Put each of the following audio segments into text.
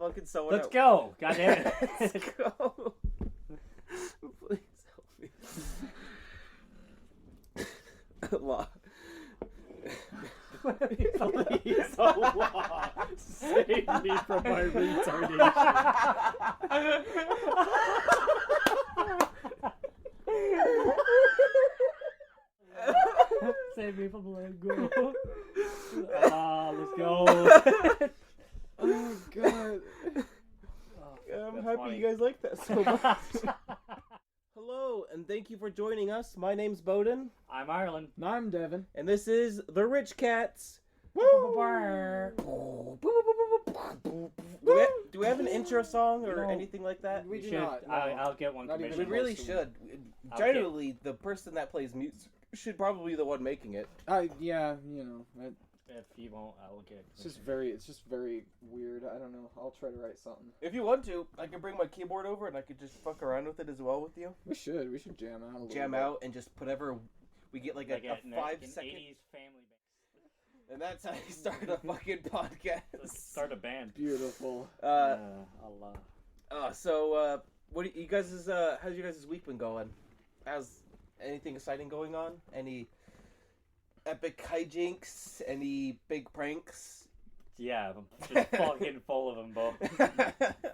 fucking someone. Let's go. God damn it. Let's go. Please help me. Allah. Please, Allah, save me from my retardation. Save me from letting go. Let's go. Oh god. I'm That's happy funny. you guys like that so much. Hello, and thank you for joining us. My name's Bowden, I'm Ireland. No, I'm Devon. and this is The Rich Cats. Do we have an intro song or No, anything like that? we do Should, not. No. I'll get one Not even commissioned. We really close to should. Okay. Generally, the person that plays music should probably be the one making it. Yeah, you know, If you won't, I'll get it's just very weird. I don't know. I'll try to write something. If you want to, I can bring my keyboard over and I could just fuck around with it as well with you. We should jam out a little Jam bit. out and just put ever. We get like a 5-second. 80s family band. And that's how you start a fucking podcast. Let's start a band. Beautiful. Allah. So what do you guys is how's you guys' week been going? How's anything exciting going on? Any epic hijinks? Any big pranks? Yeah, I'm just fucking full of them both.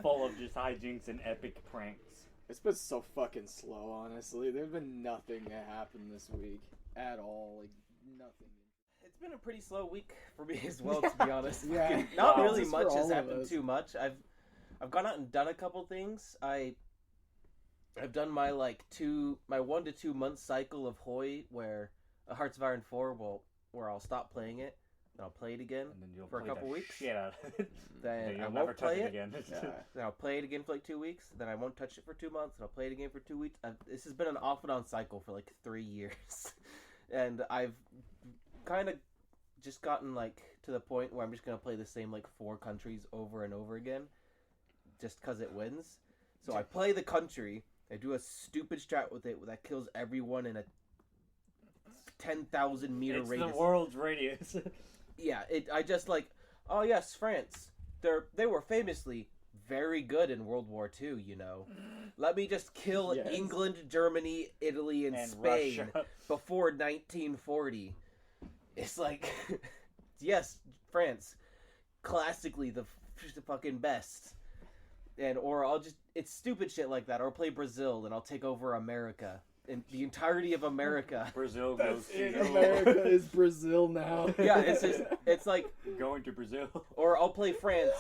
Full of just hijinks and epic pranks. It's been so fucking slow, honestly. There's been nothing that happened this week at all. Like nothing. It's been a pretty slow week for me as well, to be honest. Yeah. Not Wow. really Just for much has all of happened us. too much. I've gone out and done a couple things. I've done my 1 to 2 month cycle of Hoi, where Hearts of Iron 4 where I'll stop playing it, then I'll play it again, And then you'll For a play couple the weeks? shit out of it. then You'll I never won't touch play it it, again. Yeah. then I'll play it again for 2 weeks, then I won't touch it for 2 months, and I'll play it again for 2 weeks. This has been an off and on cycle for 3 years, and I've kind of just gotten to the point where I'm just gonna play the same 4 countries over and over again, just cause it wins. So I play the country, I do a stupid strat with it that kills everyone in a 10,000 meter It's radius. the world's radius. Yeah, I just oh yes, France. They were famously very good in World War II, you know. Let me just kill Yes. England, Germany, Italy, and Spain Russia. before 1940. It's yes, France, classically the fucking best. Or I'll just, it's stupid shit like that. Or play Brazil and I'll take over America. And the entirety of America. Brazil goes That's to it. you. America is Brazil now. Yeah, it's like, Going to Brazil. or I'll play France.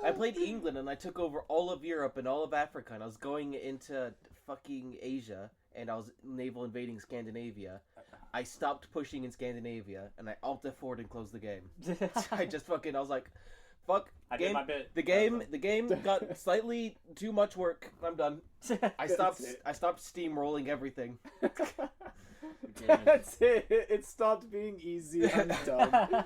I played England and I took over all of Europe and all of Africa, and I was going into fucking Asia and I was naval invading Scandinavia. I stopped pushing in Scandinavia and I alt F4'd and closed the game. I was like, fuck, I did my bit. the game got slightly too much work. I'm done. I stopped steamrolling everything. That's it. It stopped being easy. I'm done.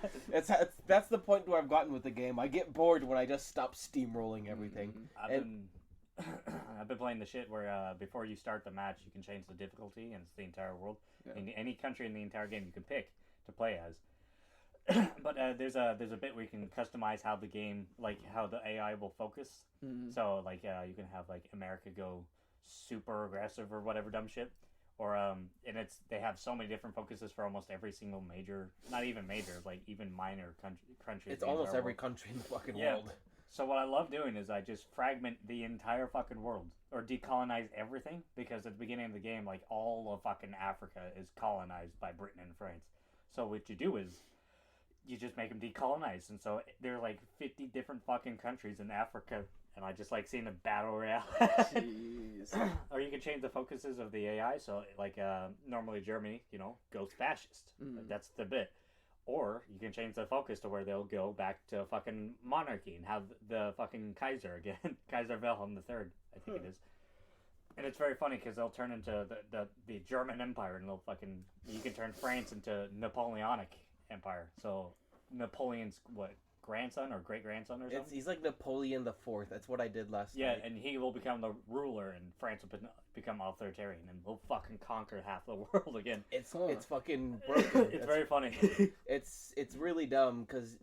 That's the point where I've gotten with the game. I get bored when I just stop steamrolling everything. I've been playing the shit where before you start the match, you can change the difficulty, and it's the entire world. Yeah. In any country in the entire game, you can pick to play as. But there's a bit where you can customize how the game, how the AI will focus. Mhm. So you can have America go super aggressive or whatever dumb shit, or and they have so many different focuses for almost every single major, not even major, even minor country. It's almost every country in the fucking world. So what I love doing is I just fragment the entire fucking world, or decolonize everything, because at the beginning of the game, all of fucking Africa is colonized by Britain and France. So what you do is you just make them decolonized, and so there are 50 different fucking countries in Africa, and I just seeing a battle royale. Jeez. Or you can change the focuses of the AI, so normally Germany, goes fascist. That's the bit. Or you can change the focus to where they'll go back to fucking monarchy and have the fucking Kaiser again. Kaiser Wilhelm III, I think it is. And it's very funny because they'll turn into the German Empire, and you can turn France into Napoleonic Empire. So Napoleon's grandson or great grandson or something? He's like Napoleon the Fourth. That's what I did last night. Yeah, and he will become the ruler, and France will become authoritarian, and we'll fucking conquer half the world again. It's fucking broken. It's very funny. It's really dumb because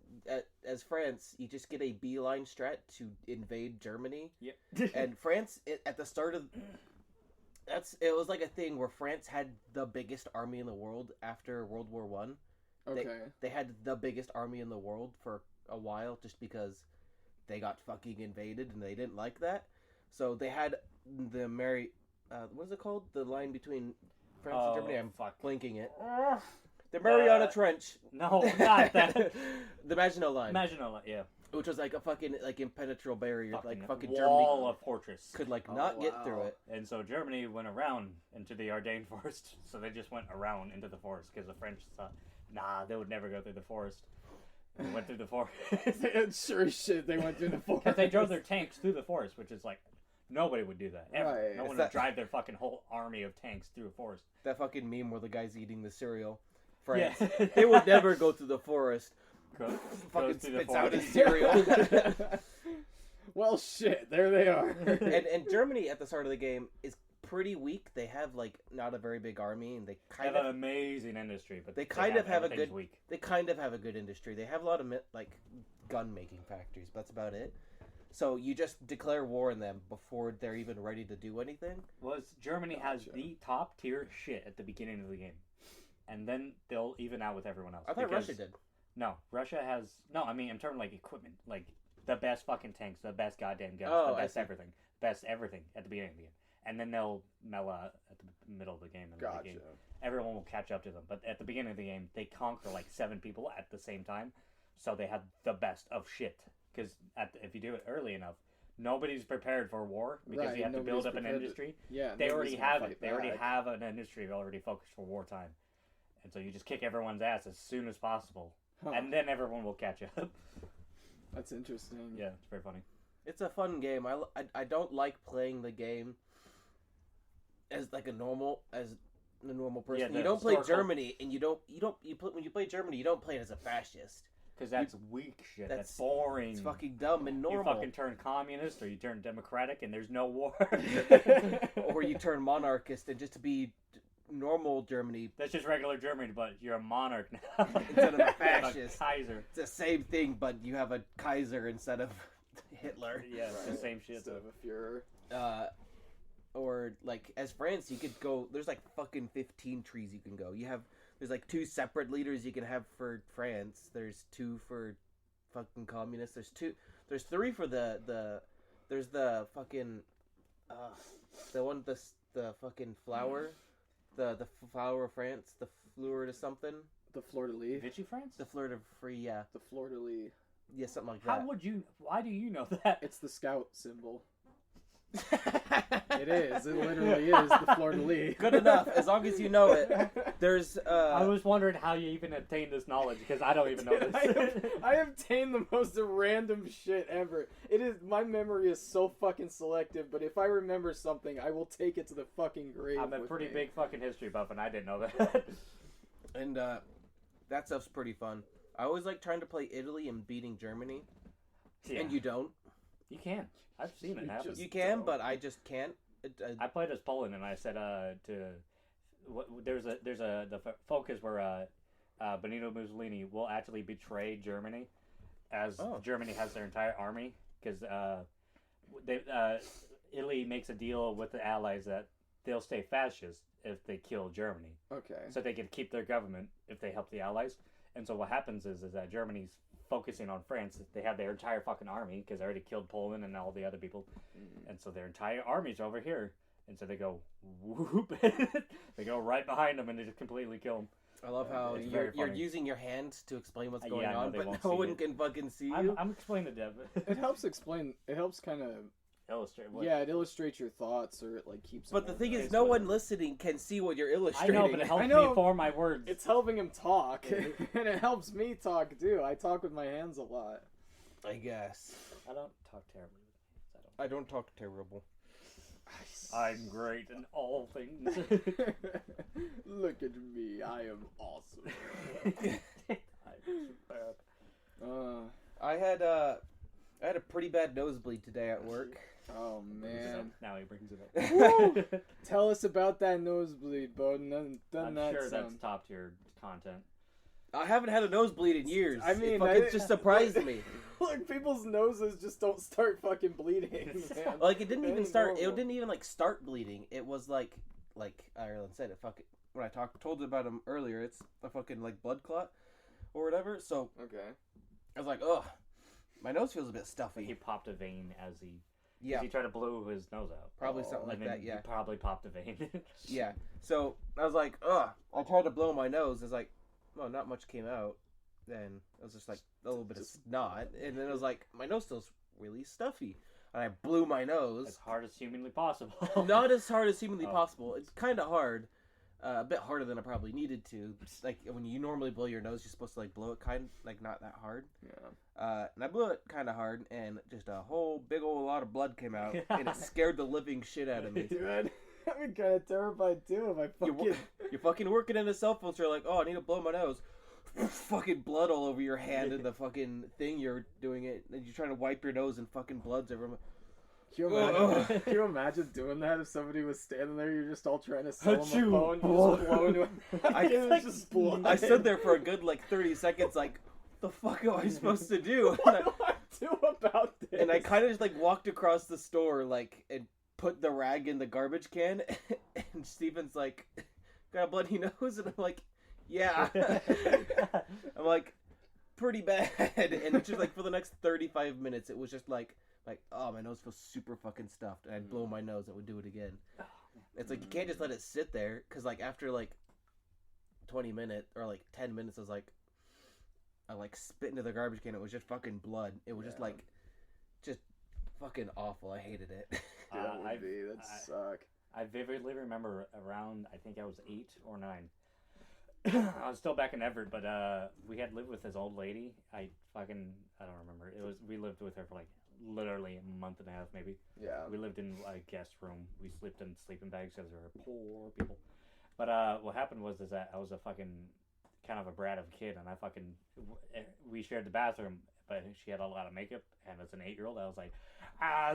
as France, you just get a beeline strat to invade Germany. Yep. And France, at the start of... It was like a thing where France had the biggest army in the world after World War One. Okay. They had the biggest army in the world for a while just because they got fucking invaded and they didn't like that. So they had the what is it called? The line between France and Germany? I'm blinking it. The Mariana Trench. No, not that. The Maginot Line. Maginot Line, yeah. Which was like a fucking impenetrable barrier. Fucking wall Germany of fortress. could not get through it. And so Germany went around into the Ardennes forest. So they just went around into the forest because the French thought, nah, they would never go through the forest. They went through the forest. Sure as shit, they went through the forest. Because they drove their tanks through the forest, which is like, nobody would do that. Ever. Right. No one would drive their fucking whole army of tanks through a forest. That fucking meme where the guy's eating the cereal. France. Yeah. They would never go through the forest. Fucking Spits out his cereal. Well, shit, there they are. and Germany at the start of the game is pretty weak. They have not a very big army, and they have an amazing industry, but they kind of have a good. Weak. They kind of have a good industry. They have a lot of gun making factories, but that's about it. So you just declare war on them before they're even ready to do anything. Germany has the top tier shit at the beginning of the game, and then they'll even out with everyone else. I thought Russia did. No, Russia has I mean, in terms of equipment, the best fucking tanks, the best goddamn guns, the best everything at the beginning of the game, and then they'll mellow out at the middle of the game. Gotcha. The game. Everyone will catch up to them, but at the beginning of the game, they conquer 7 people at the same time, so they have the best of shit. Because if you do it early enough, nobody's prepared for war because you have to build up an industry. They already have it. They already have an industry already focused for wartime, and so you just kick everyone's ass as soon as possible. And then everyone will catch up. That's interesting. Yeah, it's very funny. It's a fun game. I don't like playing the game as a normal person. Yeah, you don't play Germany, and when you play Germany, you don't play it as a fascist. Because that's weak shit. That's boring. It's fucking dumb and normal. You fucking turn communist or you turn democratic, and there's no war. Or you turn monarchist, and just to be normal Germany. That's just regular Germany, but you're a monarch now. Instead of a fascist. A Kaiser. It's the same thing, but you have a Kaiser instead of Hitler. Yeah, it's the same shit. Instead of a Führer. Or, as France, you could go... There's, fucking 15 trees you can go. There's, 2 separate leaders you can have for France. There's 2 for fucking communists. There's 3 for there's the fucking... the one, the fucking flower... The flower of France, the fleur to something. The fleur de lis. Vichy France? The fleur de free, yeah. The fleur de lis. Yeah, something like that. Why do you know that? It's the scout symbol. It is. It literally is the fleur de lis. Good enough, as long as you know it. There's, I was wondering how you even obtained this knowledge, because I don't even know this. I obtained the most random shit ever. My memory is so fucking selective, but if I remember something, I will take it to the fucking grave. I'm a pretty big fucking history buff, and I didn't know that. And, that stuff's pretty fun. I always like trying to play Italy and beating Germany. Yeah. And you don't. You can. I've seen it happen. You can, but I just can't. I played as Poland, and I said the focus where Benito Mussolini will actually betray Germany, as Germany has their entire army, because Italy makes a deal with the Allies that they'll stay fascist if they kill Germany. Okay. So they can keep their government if they help the Allies. And so what happens is that Germany's focusing on France. They have their entire fucking army because they already killed Poland and all the other people. And so their entire army's over here. And so they go whoop. They go right behind them and they just completely kill them. I love how you're using your hands to explain what's going on, but no one can fucking see you. I'm explaining to Devon. It helps explain. It helps kind of illustrate. Yeah, it illustrates your thoughts, or it keeps. But the thing is, no one listening can see what you're illustrating. I know, but it helps me form my words. It's helping him talk, and it helps me talk too. I talk with my hands a lot. I guess. I don't talk terribly. I don't talk terrible. I'm great in all things. Look at me, I am awesome. I'm superb. I had a pretty bad nosebleed today at work. Oh man! Now he brings it up. Tell us about that nosebleed, Bowden. I'm sure that's top tier content. I haven't had a nosebleed in years. I mean, it just surprised me. Like, people's noses just don't start fucking bleeding, man. Like, it didn't That even ain't start. normal. It didn't even like start bleeding. It was like Ireland said it. Fucking when I told you about him earlier, it's a fucking like blood clot or whatever. So Okay. I was like, ugh, my nose feels a bit stuffy. He popped a vein as he Yeah, he tried to blow his nose out. probably something like And then that. Yeah, he probably popped a vein. yeah. So I was like, ugh. I tried to blow my nose. It's like, well, not much came out. Then it was just like a little bit of snot, and then it was like my nose feels really stuffy, and I blew my nose. As hard as humanly possible. Not as hard as humanly Oh. possible. It's kind of hard, a bit harder than I probably needed to. Like when you normally blow your nose, you're supposed to like blow it like not that hard. Yeah. And I blew it kind of hard, and just a whole big old lot of blood came out, and it scared the living shit out of me. Dude, I'd be kind of terrified too if I fucking... You're fucking working in a cell phone store, like, oh, I need to blow my nose. Fucking blood all over your hand and the fucking thing you're doing it, and you're trying to wipe your nose and fucking blood's everywhere. Can you imagine doing that if somebody was standing there, you're just all trying to sell them a Achoo. phone, you just blow into it. It was just blood. I stood there for a good like 30 seconds, like, what the fuck am I supposed to do? What do I do about this? And I kind of just like walked across the store, like, and put the rag in the garbage can, and Steven's like, got a bloody nose, and I'm like, yeah. I'm like, pretty bad. And it's just like for the next 35 minutes, it was just like, oh, my nose feels super fucking stuffed, and I'd blow my nose, I would do it again. It's like you can't just let it sit there, because like after like 20 minutes or like 10 minutes, I like spit into the garbage can. It was just fucking blood. It was just fucking awful. I hated it. That would be. That'd suck. I vividly remember around, I think I was 8 or 9. I was still back in Everett, but we had lived with this old lady. I don't remember. We lived with her for like literally a month and a half, maybe. Yeah. We lived in a guest room. We slept in sleeping bags because we were poor people. But what happened was that I was a fucking kind of a brat of a kid, and we shared the bathroom, but she had a lot of makeup, and as an 8-year-old, I was like,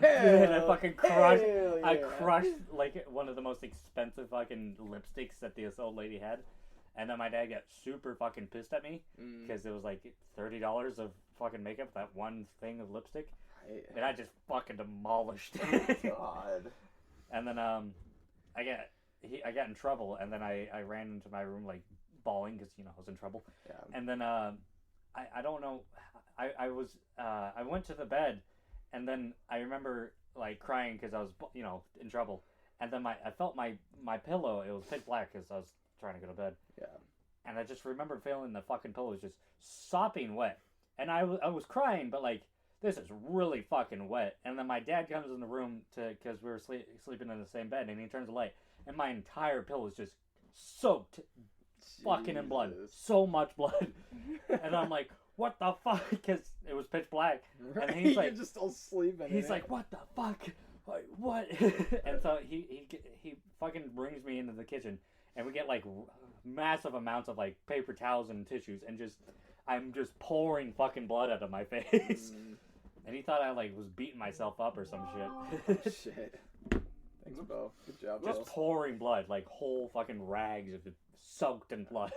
dude, I fucking crushed. Yeah. I crushed like one of the most expensive fucking lipsticks that this old lady had. And then my dad got super fucking pissed at me because it was like $30 of fucking makeup, that one thing of lipstick. And I just fucking demolished it. God. And then I got in trouble, and then I ran into my room like bawling because I was in trouble. Yeah. And then I don't know, I went to the bed, and then I remember like crying because I was in trouble. And then I felt my pillow, it was pitch black because I was trying to go to bed. Yeah. And I just remember feeling the fucking pillow was just sopping wet. And I was crying, but like, this is really fucking wet. And then my dad comes in the room because we were sleeping in the same bed, and he turns the light, and my entire pillow is just soaked fucking in blood. So much blood. And I'm like, what the fuck? Because it was pitch black. Right. And he's like, you're just all sleeping. he's like, what the fuck? Like, what? And so he fucking brings me into the kitchen, and we get like massive amounts of like paper towels and tissues, and I'm just pouring fucking blood out of my face. And he thought I like was beating myself up or some shit. Shit. Thanks, Bo. Good job, Just Bo. pouring blood, like whole fucking rags of it soaked in blood.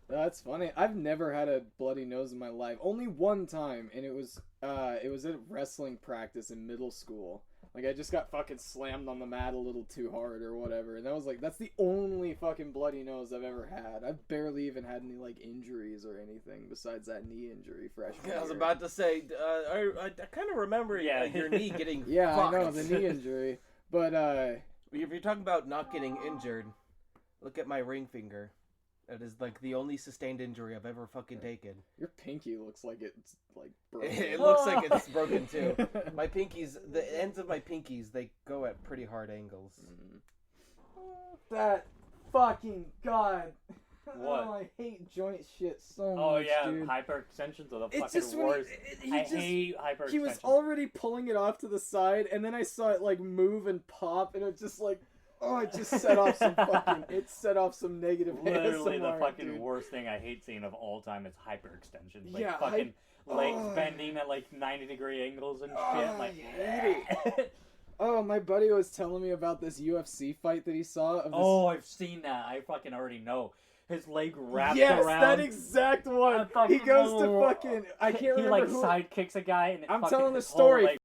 That's funny. I've never had a bloody nose in my life. Only one time, and it was at wrestling practice in middle school. Like, I just got fucking slammed on the mat a little too hard or whatever. And that's the only fucking bloody nose I've ever had. I've barely even had any, like, injuries or anything besides that knee injury freshman year. I was about to say, I kind of remember your knee getting Yeah, fucked. I know, the knee injury. But, if you're talking about not getting injured, look at my ring finger. That is, like, the only sustained injury I've ever fucking taken. your pinky looks like it's, like, broken. It looks like it's broken, too. My pinkies, the ends of my pinkies, they go at pretty hard angles. That fucking God. What? Oh, I hate joint shit so Oh much, yeah, dude. hyperextensions are the It's fucking just when worst. I just, hate hyperextensions. he was already pulling it off to the side, and then I saw it like move and pop, and it just like, oh, it just set off some negative Literally ASMR, the fucking dude. worst thing I hate seeing of all time is hyperextensions. Like Yeah, fucking legs bending at like 90-degree angles and shit. Like, I hate Oh, my buddy was telling me about this UFC fight that he saw. Oh, I've seen that. I fucking already know. his leg wrapped yes, around. that exact one. He goes to fucking. I can't remember He like who. sidekicks a guy and I'm fucking telling the his whole story. leg